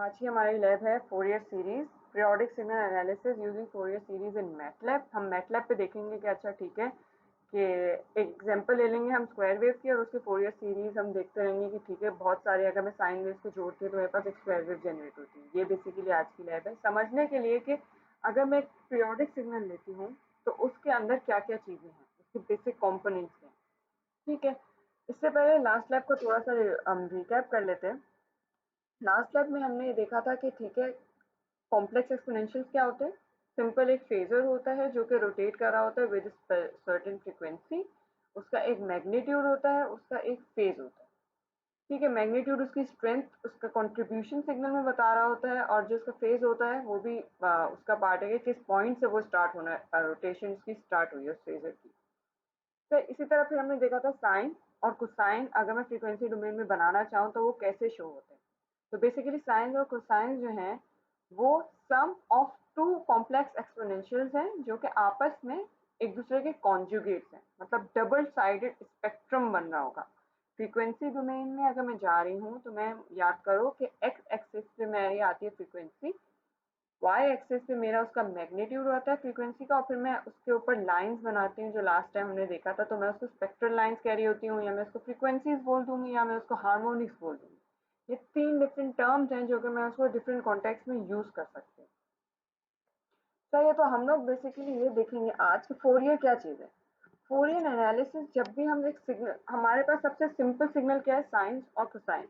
आज की हमारी लैब है Fourier series periodic signal analysis using Fourier series in MATLAB. हम मैटलैब पे देखेंगे कि अच्छा ठीक है कि एक एग्जांपल ले लेंगे हम स्क्वायर वेव की और उसकी फोरियर सीरीज हम देखते रहेंगे कि ठीक है बहुत सारे अगर मैं साइन वेव्स को जोड़ती हूँ तो मेरे पास एक स्क्वायर वेव जनरेट होती है। ये बेसिकली आज की लैब है समझने के लिए कि अगर मैं एक पीरियोडिक सिग्नल लेती हूँ तो उसके अंदर क्या क्या चीजें हैं, उसके बेसिक कॉम्पोनेंट्स हैं। ठीक है, इससे पहले लास्ट लैब को थोड़ा सा हम रिकैप कर लेते हैं। लास्ट लैब में हमने ये देखा था कि ठीक है कॉम्प्लेक्स एक्सपोनेंशियल्स क्या होते हैं। सिंपल एक फेजर होता है जो कि रोटेट कर रहा होता है विद सर्टेन फ्रीक्वेंसी। उसका एक मैग्नीट्यूड होता है, उसका एक फेज होता है। ठीक है, मैग्नीट्यूड उसकी स्ट्रेंथ उसका कंट्रीब्यूशन सिग्नल में बता रहा होता है और जो उसका फेज होता है वो भी उसका पार्ट है कि किस पॉइंट से वो स्टार्ट होना है, रोटेशन उसकी स्टार्ट हुई है उस फेजर की। तो इसी तरह फिर हमने देखा था साइन और कोसाइन अगर मैं फ्रीक्वेंसी डोमेन में बनाना चाहूँ तो वो कैसे शो होते हैं। तो बेसिकली साइन और कोसाइन जो हैं वो सम ऑफ टू कॉम्प्लेक्स एक्सपोनेंशियल्स हैं जो कि आपस में एक दूसरे के कॉन्जुगेट्स हैं, मतलब डबल साइडेड स्पेक्ट्रम बन रहा होगा। फ्रीक्वेंसी डोमेन में अगर मैं जा रही हूँ तो मैं याद करो कि एक्स एक्सिस पे मेरी आती है फ्रीक्वेंसी, वाई एक्सिस पे मेरा उसका मैग्नीट्यूड होता है फ्रीक्वेंसी का और फिर मैं उसके ऊपर लाइंस बनाती हूँ जो लास्ट टाइम हमने देखा था। तो मैं उसको स्पेक्ट्रल लाइंस कह रही होती हूँ या मैं उसको फ्रीक्वेंसीज बोल दूंगी या मैं उसको हार्मोनिक्स बोल दूंगी। ये तीन डिफरेंट टर्म्स हैं जो कि मैं उसको डिफरेंट कॉन्टेक्स्ट में यूज कर सकती हूँ। चलिए तो हम लोग बेसिकली ये देखेंगे आज कि फोरियर क्या चीज़ है। फोरियर एनालिसिस जब भी हम एक सिग्नल, हमारे पास सबसे सिंपल सिग्नल क्या है, साइंस और कोसाइंस।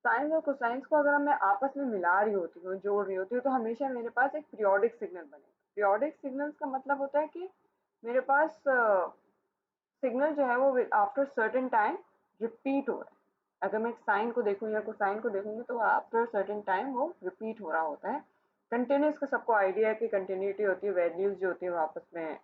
साइंस और कोसाइंस को अगर मैं आपस में मिला रही होती हूँ, जोड़ रही होती हूँ, तो हमेशा मेरे पास एक पीरियोडिक सिग्नल बनेगा। पीरियोडिक सिग्नल्स का मतलब होता है कि मेरे पास सिग्नल जो है वो आफ्टर सर्टेन टाइम रिपीट हो रहा है। अगर मैं एक साइन को देखूँ या कोसाइन को देखूंगी तो आफ्टर सर्टेन टाइम वो रिपीट हो रहा होता है। कंटिन्यूस का सबको आइडिया है कि कंटिन्यूटी होती है, वैल्यूज जो होती है वो आपस में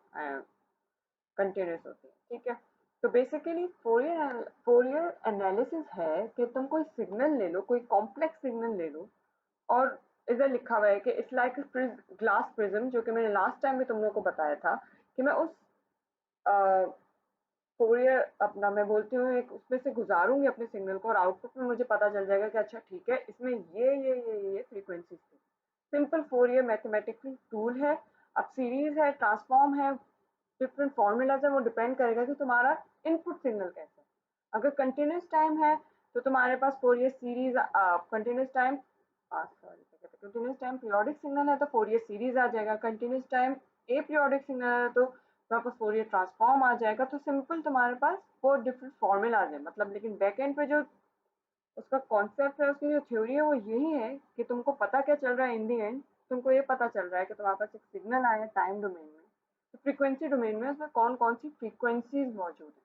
कंटिन्यूस होती है। ठीक है, तो बेसिकली फोरियर फोरियर एनालिसिस है कि तुम कोई सिग्नल ले लो, कोई कॉम्प्लेक्स सिग्नल ले लो और इधर लिखा हुआ है कि इट्स लाइक ग्लास प्रिज्म, जो कि मैंने लास्ट टाइम भी तुम लोग को बताया था कि मैं उस फोरियर अपना मैं बोलती हूँ एक उसमें से गुजारूंगी अपने सिग्नल को और आउटपुट में मुझे पता चल जाएगा कि अच्छा ठीक है इसमें ये फ्रीक्वेंसीज थी। सिंपल फोरियर मैथमेटिकल टूल है। अब सीरीज है, ट्रांसफॉर्म है, डिफरेंट फॉर्मूलाज है, वो डिपेंड करेगा कि तुम्हारा इनपुट सिग्नल कैसा है। अगर कंटिन्यूस टाइम है तो तुम्हारे पास Fourier series, continuous time sorry continuous time periodic signal है तो फोरियर सीरीज आ जाएगा। Continuous time aperiodic signal है तो तुम्हारे पास फोरियर ट्रांसफॉर्म आ जाएगा। तो सिंपल तुम्हारे पास फोर डिफरेंट फॉर्मूलाज है, मतलब लेकिन बैक एंड पे जो उसका कॉन्सेप्ट है, उसकी जो थ्योरी है वो यही है कि तुमको पता क्या चल रहा है इन दी एंड, तुमको ये पता चल रहा है कि तुम्हारे पास एक सिग्नल आया टाइम डोमेन में, तो फ्रीक्वेंसी डोमेन में उसमें कौन कौन सी फ्रीक्वेंसीज मौजूद है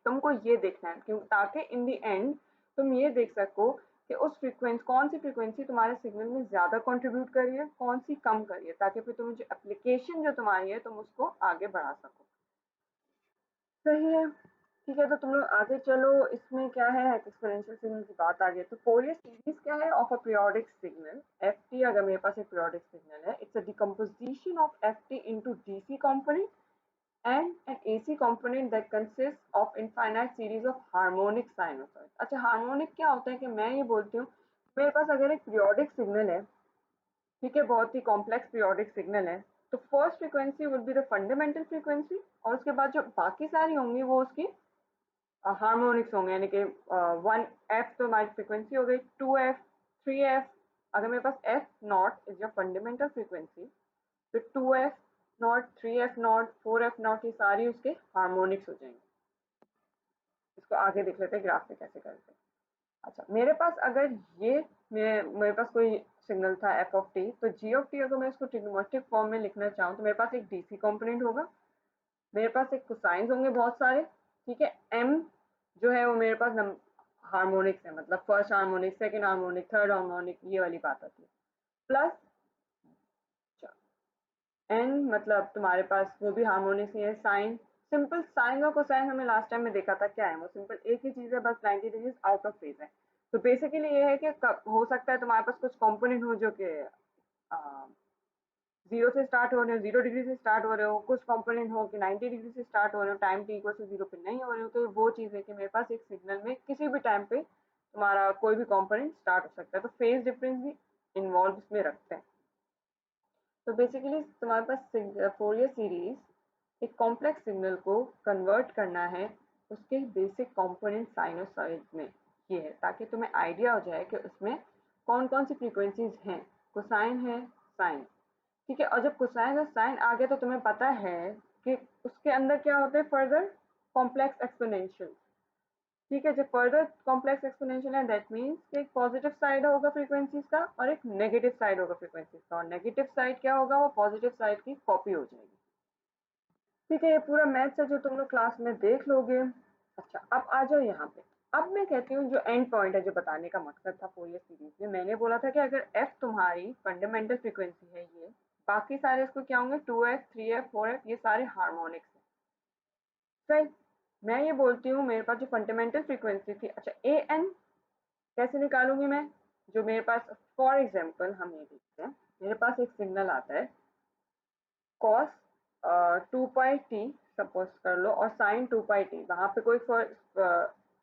तुमको ये देखना है, क्यों ताकि इन दी एंड तुम ये देख सको कि उस फ्रीक्वेंसी कौन सी फ्रीक्वेंसी तुम्हारे सिग्नल में ज्यादा कंट्रीब्यूट कर रही है, कौन सी कम कर रही है, ताकि फिर तुम जो एप्लीकेशन जो तुम्हारी है तुम उसको आगे बढ़ा सको। सही है, ठीक है, तो तुम लोग आगे चलो। इसमें क्या है, एक्सपोनेंशियल सिग्नल की बात आ गई तो फोरियर सीरीज क्या है of a periodic signal F T. अगर मेरे पास एक पीरियोडिक सिग्नल है, it's a decomposition of F T into D C component and an AC component that consists of infinite series of harmonic sinusoids। अच्छा harmonic क्या होता है कि मैं ये बोलती हूँ मेरे पास अगर एक पीरियोडिक सिग्नल है, ठीक है, बहुत ही कॉम्प्लेक्स पीरियोडिक सिग्नल है, तो first frequency will be the fundamental frequency और उसके बाद जो बाकी सारी होंगी वो उसकी हार्मोनिक्स होंगे, यानी कि वन एफ तो हमारी फ्रीक्वेंसी हो गई, टू एफ, थ्री एफ। अगर मेरे पास F naught is your fundamental frequency तो two F naught, three F naught, four F naught, ये सारी उसके हार्मोनिक्स हो जाएंगे। इसको आगे देख लेते हैं ग्राफ में कैसे करते हैं। अच्छा मेरे पास अगर ये मेरे पास कोई सिग्नल था एफ ऑफ टी, तो जी ऑफ टी अगर मैं इसको ट्रिग्नोमेट्रिक फॉर्म में लिखना चाहूँ तो मेरे पास एक डीसी कंपोनेंट होगा, मेरे पास एक कोसाइंस होंगे बहुत सारे। ठीक है, एम जो है वो मेरे पास हार्मोनिक्स है, मतलब first harmonic, second harmonic, third harmonic, ये वाली बात आती है। प्लस एन मतलब तुम्हारे पास वो भी हार्मोनिक्स ही है, साइन। सिंपल साइन और कोसाइन हमें लास्ट टाइम में देखा था क्या है, वो सिंपल एक ही चीज है, बस 90 डिग्रीज आउट ऑफ फेज है। तो बेसिकली ये है कि हो सकता है तुम्हारे पास कुछ कंपोनेंट हो जो कि जीरो से स्टार्ट हो रहे हो, 0 डिग्री से स्टार्ट हो रहे हो, कुछ कंपोनेंट हो कि 90 डिग्री से स्टार्ट हो रहे हो, time T equal to zero पे नहीं हो रहे हो। तो वो चीज़ है कि मेरे पास एक सिग्नल में किसी भी टाइम पे तुम्हारा कोई भी कंपोनेंट स्टार्ट हो सकता है, तो फेज डिफरेंस भी इन्वॉल्व इसमें रखते हैं। तो बेसिकली तुम्हारे पास फोरियर सीरीज एक कॉम्प्लेक्स सिग्नल को कन्वर्ट करना है उसके बेसिक कंपोनेंट साइनोसॉइड में, ये है ताकि तुम्हें आइडिया हो जाए कि उसमें कौन कौन सी फ्रीक्वेंसीज हैं। कोसाइन है, साइन, ठीक है। और जब कोसाइन और साइन आ गया तो तुम्हें पता है कि उसके अंदर क्या होते हैं, फर्दर कॉम्प्लेक्स एक्सपोनेंशियल, ठीक है। जब फर्दर कॉम्प्लेक्स एक्सपोनेंशियल है दैट मीन्स कि एक पॉजिटिव साइड होगा फ्रीक्वेंसीज का और एक नेगेटिव साइड होगा फ्रीक्वेंसीज का, और नेगेटिव साइड क्या होगा, वो पॉजिटिव साइड की कॉपी हो जाएगी, ठीक है। ये पूरा मैथ्स है जो तुम लोग क्लास में देख लोगे। अच्छा, अब आ जाओ यहाँ पे। अब मैं कहती हूँ जो एंड पॉइंट है, जो बताने का मकसद था फोरियर सीरीज में, मैंने बोला था कि अगर एफ तुम्हारी फंडामेंटल फ्रीक्वेंसी है, ये बाकी सारे इसको क्या होंगे, 2f 3f 4f, ये सारे हार्मोनिक्स हैं, राइट। मैं ये बोलती हूँ मेरे पास जो फंडामेंटल फ्रीक्वेंसी थी, अच्छा ए एन कैसे निकालूंगी मैं, जो मेरे पास, फॉर एग्जाम्पल हम ये देखते हैं, मेरे पास एक सिग्नल आता है कॉस 2πt सपोज कर लो, और साइन 2πt, वहां पे कोई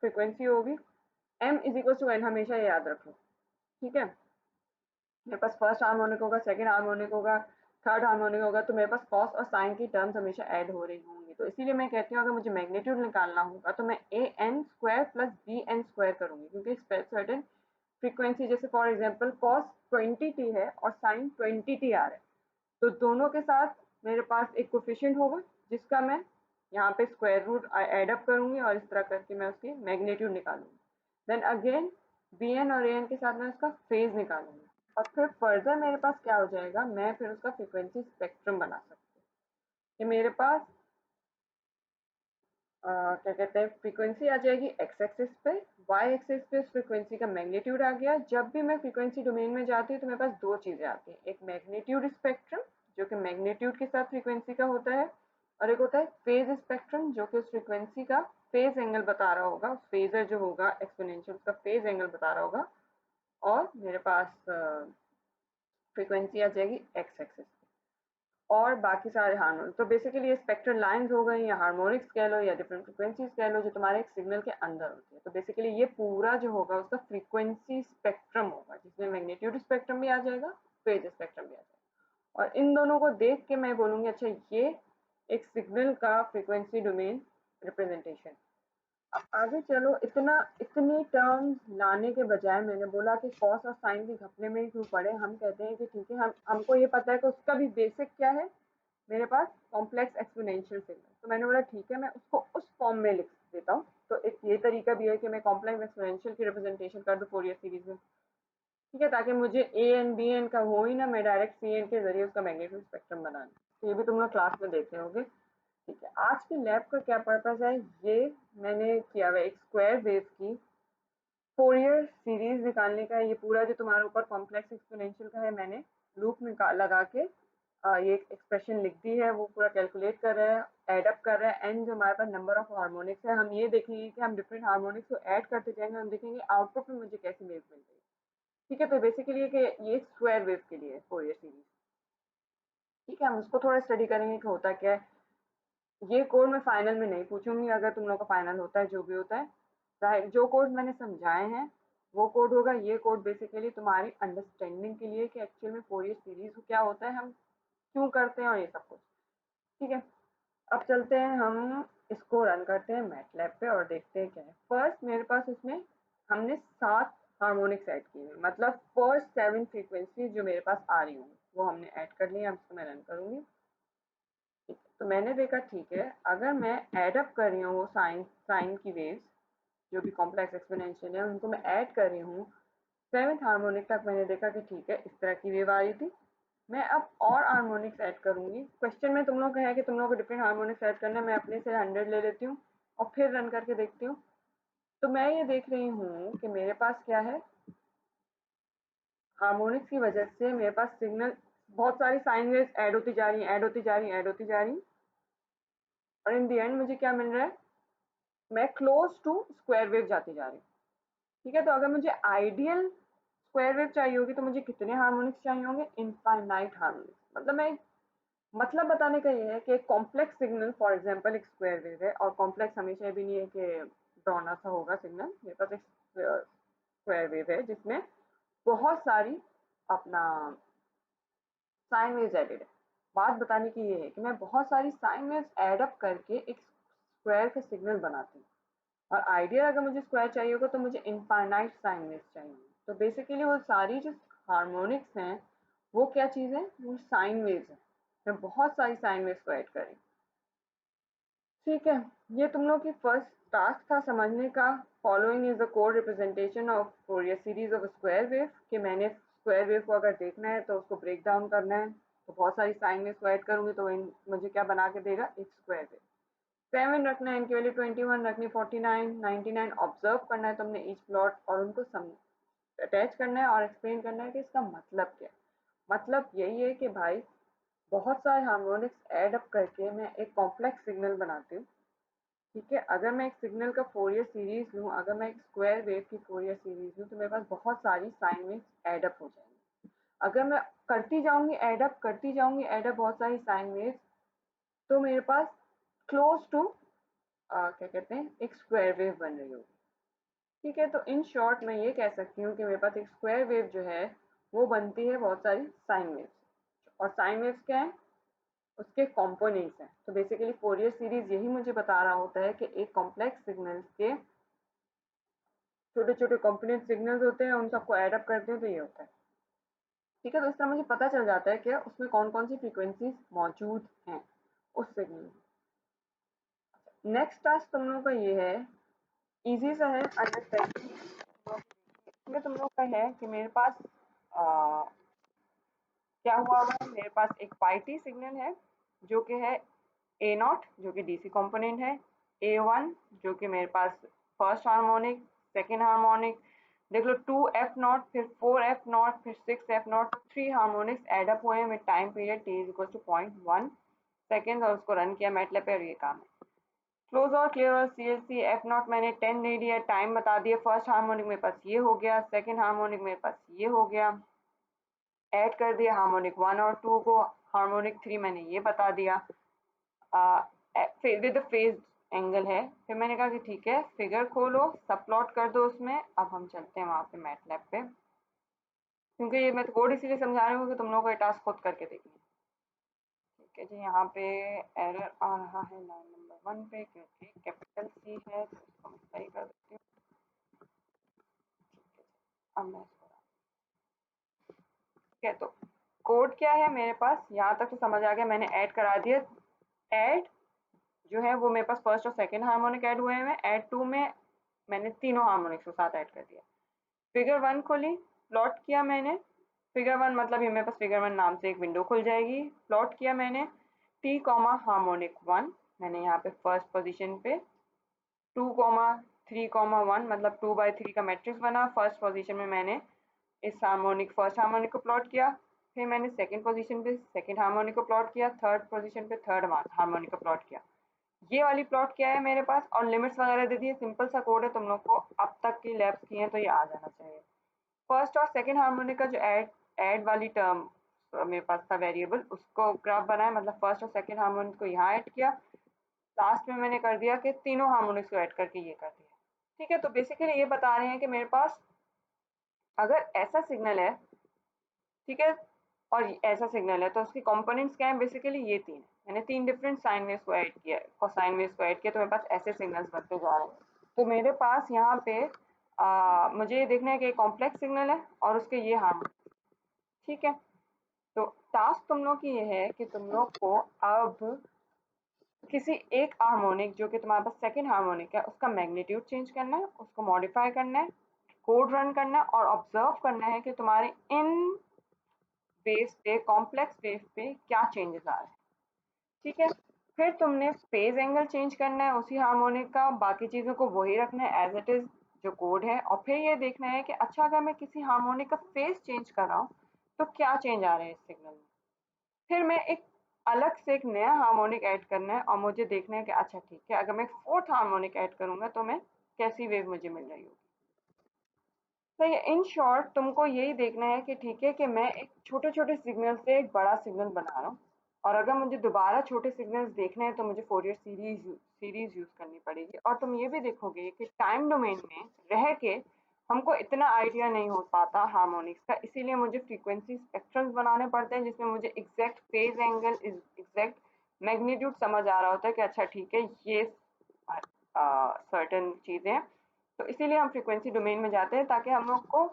फ्रीक्वेंसी होगी, m is equal to N, हमेशा ये याद रखो, ठीक है। मेरे पास फर्स्ट हार्मोनिक होगा, सेकंड हार्मोनिक होगा, थर्ड हार्मोनिक होगा, तो मेरे पास कॉस और साइन की टर्म्स हमेशा ऐड हो रही होंगी। तो इसीलिए मैं कहती हूँ अगर मुझे मैग्नीट्यूड निकालना होगा तो मैं A N square plus B N square करूंगी, क्योंकि सर्टेन फ्रीक्वेंसी, जैसे फॉर एग्जांपल कॉस 20t है और साइन 20t आ रहा है, तो दोनों के साथ मेरे पास एक कोफिशिएंट होगा जिसका मैं यहाँ पे स्क्वायर रूट एड अप करूंगी और इस तरह करके मैं उसकी मैग्नीट्यूड निकालूंगी। देन अगेन बी एन और ए एन के साथ मैं उसका फेज निकालूंगी, और फिर फर्दर मेरे पास क्या हो जाएगा, मैं फिर उसका फ्रीक्वेंसी स्पेक्ट्रम बना सकती हूँ कि मेरे पास क्या कहते हैं, फ्रीक्वेंसी आ जाएगी एक्स एक्सिस पे, वाई एक्सिस पे उस फ्रीक्वेंसी का मैग्नीट्यूड आ गया। जब भी मैं फ्रीक्वेंसी डोमेन में जाती हूँ तो मेरे पास दो चीजें आती हैं, एक मैग्नीट्यूड स्पेक्ट्रम जो कि मैग्नीट्यूड के साथ फ्रीक्वेंसी का होता है, और एक होता है फेज स्पेक्ट्रम जो कि उस फ्रीक्वेंसी का फेज एंगल बता रहा होगा, फेजर जो होगा एक्सपोनेंशियल उसका फेज एंगल बता रहा होगा, और मेरे पास फ्रीक्वेंसी आ जाएगी एक्स एक्सिस और बाकी सारे हार्मोनिक्स। तो बेसिकली ये स्पेक्ट्रल लाइंस हो गई या हार्मोनिक्स कह लो या डिफरेंट फ्रीक्वेंसीज कह लो जो तुम्हारे एक सिग्नल के अंदर होती है। तो बेसिकली ये पूरा जो होगा उसका फ्रीक्वेंसी स्पेक्ट्रम होगा, जिसमें मैग्नीट्यूड स्पेक्ट्रम भी आ जाएगा, फेज स्पेक्ट्रम भी आ जाएगा, और इन दोनों को देख के मैं बोलूंगी अच्छा ये एक सिग्नल का फ्रीक्वेंसी डोमेन रिप्रेजेंटेशन। अब आगे चलो, इतनी टर्म्स लाने के बजाय मैंने बोला कि कॉस और साइन के घपले में ही क्यों पड़े, हम कहते हैं कि ठीक है, हमको ये पता है कि उसका भी बेसिक क्या है, मेरे पास कॉम्प्लेक्स एक्सपोनेंशियल सिग्नल, तो मैंने बोला ठीक है मैं उसको उस फॉर्म में लिख देता हूँ। तो एक ये तरीका भी है कि मैं कॉम्प्लेक्स एक्सपोनेंशियल की रिप्रेजेंटेशन कर दूँ फोरियर सीरीज में, ठीक है, ताकि मुझे ए एन बी एन का हो ही ना, मैं डायरेक्ट सी एन के जरिए उसका मैग्नीट्यूड स्पेक्ट्रम बना लूँ। तो ये भी तुम लोग क्लास में देखे होंगे, ठीक है। आज की लैब का क्या पर्पज है, ये मैंने किया हुआ एक स्क्वायर वेव की फोरियर सीरीज निकालने का। ये पूरा जो तुम्हारे ऊपर कॉम्प्लेक्स एक्सपोनेंशियल का है, मैंने लूप में लगा के ये एक्सप्रेशन लिख दी है, वो पूरा कैलकुलेट कर रहा है, एड अप कर रहा है, एंड जो हमारे पास नंबर ऑफ हार्मोनिक्स है, हम ये देखेंगे कि हम डिफरेंट हार्मोनिक्स को ऐड करते जाएंगे, हम देखेंगे आउटपुट में मुझे कैसी वेव मिल रही है, ठीक है। तो बेसिकली ये स्क्वायर वेव के लिए फोरियर सीरीज, ठीक है। हम उसको थोड़ा स्टडी करेंगे कि होता क्या है। ये कोड मैं फाइनल में नहीं पूछूंगी, अगर तुम लोग का फाइनल होता है जो भी होता है, चाहे जो कोड मैंने समझाए हैं वो कोड होगा। ये कोड बेसिकली तुम्हारी अंडरस्टैंडिंग के लिए कि एक्चुअल में फोरियर सीरीज क्या होता है, हम क्यों करते हैं और ये सब कुछ, ठीक है। अब चलते हैं, हम इसको रन करते हैं मैटलैब पे और देखते हैं क्या है। फर्स्ट मेरे पास इसमें हमने 7 हार्मोनिक्स ऐड किए हैं, मतलब फर्स्ट 7 फ्रीक्वेंसी जो मेरे पास आ रही होंगी वो हमने ऐड कर ली। अब इसको मैं रन करूंगी, ठीक है। तो मैंने देखा ठीक है, अगर मैं एड अप कर रही हूँ वो साइन साइन की वेव्स जो भी कॉम्प्लेक्स एक्सपोनेंशियल है उनको मैं ऐड कर रही हूँ, 7th हार्मोनिक तक मैंने देखा कि ठीक है इस तरह की वेव आ रही थी। मैं अब और हार्मोनिक्स ऐड करूंगी। क्वेश्चन में तुम लोग का है कि तुम लोग को डिफरेंट हार्मोनिक्स ऐड करना है, मैं अपने से 100 ले लेती हूँ और फिर रन करके देखती हूँ। तो मैं ये देख रही हूँ कि मेरे पास क्या है, हार्मोनिक्स की वजह से मेरे पास सिग्नल बहुत सारी साइन वेव्स ऐड होती जा रही हैं, ऐड होती जा रही हैं, ऐड होती जा रही हैं, और इन दी एंड मुझे क्या मिल रहा है, मैं क्लोज टू स्क्वायर वेव जाती जा रही हूँ, ठीक है। तो अगर मुझे आइडियल स्क्वायर वेव चाहिए होगी तो मुझे कितने हार्मोनिक्स चाहिए होंगे, इनफाइनाइट हार्मोनिक्स। मतलब मैं मतलब बताने का ये है कि एक कॉम्प्लेक्स सिग्नल फॉर एग्जांपल एक स्क्वायर वेव है, और कॉम्प्लेक्स हमेशा भी नहीं है कि ड्रॉना सा होगा सिग्नल। मेरे पास एक स्क्वायर वेव है जिसमें बहुत सारी अपना साइन वेव्स एडेड है। बात बताने की ये है कि मैं बहुत सारी साइन वेव्स एड अप करके एक स्क्वायर का सिग्नल बनाती हूँ, और आइडियल अगर मुझे स्क्वायर चाहिए होगा तो मुझे इनफाइनाइट साइन वेव्स चाहिए। तो बेसिकली वो सारी जो हार्मोनिक्स हैं वो क्या चीज़ है, वो साइन वेव्स है। मैं बहुत सारी साइन वेव्स को ऐड करें। ठीक है, ये तुम लोग की फर्स्ट टास्क था समझने का। Following is the code representation of Fourier series of square wave, कि मैंने स्क्वायर वेव को अगर देखना है तो उसको ब्रेक डाउन करना है, तो बहुत सारी साइन वेव्स को ऐड करूंगी तो मुझे क्या बना के देगा, एक स्क्वायर वेव। 7 रखना है, इनकी वैल्यू 21 रखनी, 49 99 ऑब्जर्व करना है तुमने ईच प्लॉट, और उनको अटैच करना है और एक्सप्लेन करना है कि इसका मतलब क्या है। मतलब यही है कि भाई बहुत सारे हार्मोनिक्स ऐड अप करके मैं एक कॉम्प्लेक्स सिग्नल बनाती हूँ। ठीक है, अगर मैं एक सिग्नल का फोरियर सीरीज लूँ, अगर मैं एक स्क्वायर वेव की फोरियर सीरीज लूँ, तो मेरे पास बहुत सारी साइन वेव्स ऐड अप हो जाएंगी। अगर मैं करती जाऊंगी ऐड अप, करती जाऊंगी ऐड अप बहुत सारी साइन वेव्स, तो मेरे पास क्लोज टू क्या कहते हैं, एक स्क्वायर वेव बन रही होगी। ठीक है, तो इन शॉर्ट मैं ये कह सकती हूँ कि मेरे पास एक स्क्वायर वेव जो है वो बनती है बहुत सारी साइन वेव्स। और साइन वेव्स क्या है, उसके कंपोनेंट्स हैं। तो बेसिकली फोरियर सीरीज यही मुझे बता रहा होता है कि एक कॉम्प्लेक्स सिग्नल्स के छोटे छोटे कंपोनेंट सिग्नल्स होते हैं, उन सबको ऐड अप करते हैं तो ये होता है। ठीक है, तो इस तरह मुझे पता चल जाता है कि उसमें कौन कौन सी फ्रीक्वेंसीज मौजूद हैं उस सिग्नल में। नेक्स्ट टास्क तुम लोगों का ये है, इजी सा है अंडरस्टैंडिंग। इसमें तुम लोग का है कि मेरे पास आ, क्या हुआ है, मेरे पास एक पाई सिग्नल है जो कि है ए नॉट, जो कि डीसी कंपोनेंट है, ए वन जो कि मेरे पास फर्स्ट हार्मोनिक, सेकेंड हार्मोनिक, देख लो 2f0, फिर 4f0, फिर 6f0, 3 हार्मोनिक्स एड अप हुए हैं में time period t is equal to 0.1 second, और उसको रन किया मैटलैब पे और ये काम है। क्लोज और क्लियर और CLC f0 मैंने 10 दे दिया, टाइम बता दिया, फर्स्ट हार्मोनिक मेरे पास ये हो गया, सेकेंड हार्मोनिक मेरे पास ये हो गया, ऐड कर दिया हार्मोनिक 1 और 2 को, हार्मोनिक 3 मैंने ये बता दिया विद फेज एंगल है। फिर मैंने कहा कि ठीक है फिगर खोलो, सब प्लॉट कर दो उसमें। अब हम चलते हैं वहाँ पे मैटलैब पे, क्योंकि ये मैं तो कोड इसीलिए समझा रही हूँ कि तुम लोगों को ये टास्क खुद करके देखनी है। ठीक है जी, यहाँ पे एरर आ रहा है लाइन नंबर 1 पे, क्योंकि कैपिटल C है, तो इसको मैं सही कर देती हूँ। अब मैं इसको, ठीक है, तो कोड क्या है मेरे पास, यहाँ तक तो समझ आ गया, मैंने ऐड करा दिया। ऐड जो है वो मेरे पास फर्स्ट और सेकंड हार्मोनिक ऐड हुए हैं, ऐड 2 में मैंने तीनों हार्मोनिक्स को साथ ऐड कर दिया। फिगर 1 खोली, प्लॉट किया मैंने, फिगर 1 मतलब ये मेरे पास फिगर 1 नाम से एक विंडो खुल जाएगी। प्लॉट किया मैंने t कॉमा हार्मोनिक 1, मैंने यहाँ पे फर्स्ट पोजीशन पे 2 कॉमा 3 कॉमा 1 मतलब 2/3 का मैट्रिक्स बना। फर्स्ट पोजीशन में मैंने इस हार्मोनिक फर्स्ट हार्मोनिक को प्लॉट किया, फिर मैंने सेकंड पोजीशन पे सेकंड हार्मोनिक को प्लॉट किया, थर्ड पोजीशन पे थर्ड हार्मोनिक को प्लॉट किया। ये वाली प्लॉट क्या है मेरे पास, और लिमिट्स वगैरह दे दिए। सिंपल सा कोड है, तुम लोग को अब तक की लैब्स की हैं तो ये आ जाना चाहिए। फर्स्ट और सेकंड हार्मोनिक का जो ऐड वाली टर्म मेरे पास था वेरिएबल, उसको ग्राफ बनाया, मतलब फर्स्ट और सेकंड हार्मोनिक को यहाँ ऐड किया, लास्ट में मैंने कर दिया कि तीनों हार्मोनिक्स को ऐड करके ये कर दिया। ठीक है, तो बेसिकली ये बता रहे हैं कि मेरे पास अगर ऐसा सिग्नल है, ठीक है, और ऐसा सिग्नल है, तो उसके कंपोनेंट्स क्या है, बेसिकली ये तीन। मैंने तीन डिफरेंट साइन वेव्स को ऐड किया, कोसाइन वेव्स को ऐड किया, तो मेरे पास ऐसे सिग्नल्स बनते जा रहे हैं। तो मेरे पास यहाँ पे मुझे ये देखना है कि कॉम्प्लेक्स सिग्नल है और उसके ये हार्मोनिक्स। ठीक है, तो टास्क तुम लोग की ये है कि तुम लोग को अब किसी एक हार्मोनिक जो कि तुम्हारे पास सेकंड हार्मोनिक है उसका मैग्नीट्यूड चेंज करना है, उसको मॉडिफाई करना है, कोड रन करना है और ऑब्जर्व करना है कि तुम्हारे इन वेव्स पे, कॉम्प्लेक्स वेव पे क्या चेंजेस आ रहे हैं। ठीक है, फिर तुमने फेज एंगल चेंज करना है उसी हार्मोनिक का, बाकी चीज़ों को वही रखना है एज इट इज जो कोड है, और फिर ये देखना है कि अच्छा अगर मैं किसी हार्मोनिक का फेज चेंज कर रहा हूँ तो क्या चेंज आ रहे हैं इस सिग्नल में। फिर मैं एक अलग से एक नया हार्मोनिक ऐड करना है और मुझे देखना है कि अच्छा ठीक है अगर मैं फोर्थ हार्मोनिक ऐड करूंगा तो मैं कैसी वेव मुझे मिल रही होगी। तो ये इन शॉर्ट तुमको यही देखना है कि ठीक है कि मैं एक छोटे छोटे सिग्नल से एक बड़ा सिग्नल बना रहा हूँ, और अगर मुझे दोबारा छोटे सिग्नल्स देखने हैं तो मुझे फोरियर सीरीज यूज करनी पड़ेगी। और तुम ये भी देखोगे कि टाइम डोमेन में रह के हमको इतना आइडिया नहीं हो पाता हार्मोनिक्स का, इसीलिए मुझे फ्रीक्वेंसी स्पेक्ट्रम्स बनाने पड़ते हैं जिसमें मुझे exact phase angle, exact magnitude समझ आ रहा होता है कि अच्छा ठीक है ये सर्टेन चीज़ें हैं। तो इसीलिए हम फ्रीक्वेंसी डोमेन में जाते हैं ताकि हम लोग को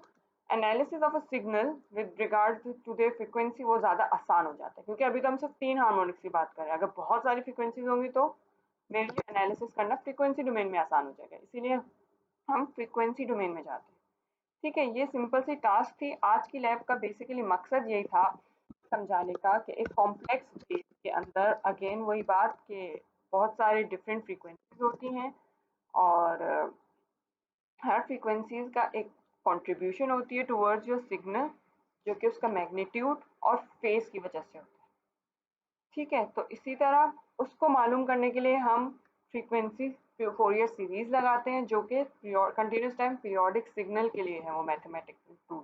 analysis of a signal with regard to their frequency वो ज़्यादा आसान हो जाता है, क्योंकि अभी तो हम सिर्फ 3 हार्मोनिक्स की बात कर रहे हैं। अगर बहुत सारी फ्रीक्वेंसीज होंगी तो मेरे लिए एनालिसिस करना फ्रीक्वेंसी डोमेन में आसान हो जाएगा, इसीलिए हम फ्रीक्वेंसी डोमेन में जाते हैं। ठीक है, ये सिंपल सी टास्क थी। आज की लैब का बेसिकली मकसद यही था समझाने का कि एक कॉम्प्लेक्स स्पेस के अंदर अगेन वही बात कि बहुत सारे डिफरेंट फ्रीक्वेंसीज होती हैं और हर फ्रीक्वेंसीज का एक कंट्रीब्यूशन होती है टुवर्ड्स योर सिग्नल, जो कि उसका मैग्नीट्यूड और फेस की वजह से होता है। ठीक है, तो इसी तरह उसको मालूम करने के लिए हम फ्रीक्वेंसी फोरियर सीरीज लगाते हैं जो कि कंटिन्यूस टाइम पीरियोडिक सिग्नल के लिए है वो मैथमेटिकल टूल।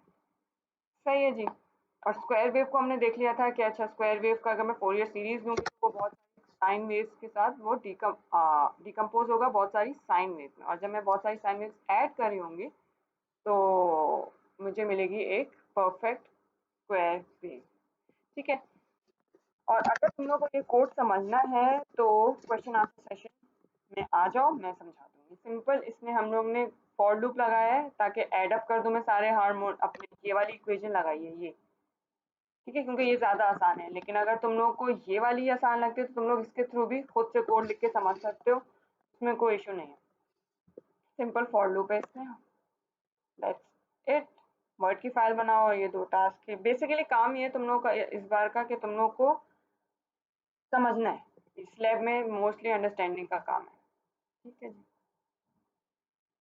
सही है जी। और स्क्वायर वेव को हमने देख लिया था कि अच्छा स्क्वायर वेव का अगर मैं फोरियर सीरीज लूँगी तो वो बहुत सारी साइन वेव्स के साथ वो डिकम्पोज होगा बहुत सारी साइन वेव्स में, और जब मैं बहुत सारी साइन वेव्स ऐड कर रही होंगी तो मुझे मिलेगी एक परफेक्ट स्क्वायर वेव। ठीक है, और अगर तुम लोग को ये कोड समझना है तो क्वेश्चन आंसर सेशन में आ जाओ, मैं समझा दूंगी। सिंपल इसमें हम लोग ने फॉर लूप लगाया है ताकि ऐड अप कर दूं मैं सारे हार्मोन, अपने ये वाली इक्वेशन लगाई है ये। ठीक है, क्योंकि ये ज्यादा आसान है, लेकिन अगर तुम लोग को ये वाली आसान लगती है तो तुम लोग इसके थ्रू भी खुद से कोड लिख के समझ सकते हो, इसमें कोई इशू नहीं है। सिंपल फॉर लूप है इसमें। That's it. वर्ड की फाइल बनाओ, ये 2 टास्क है बेसिकली। काम ये तुम लोग का इस बार का कि तुम लोग को समझना है, इस लैब में मोस्टली अंडरस्टैंडिंग का काम है। ठीक है जी।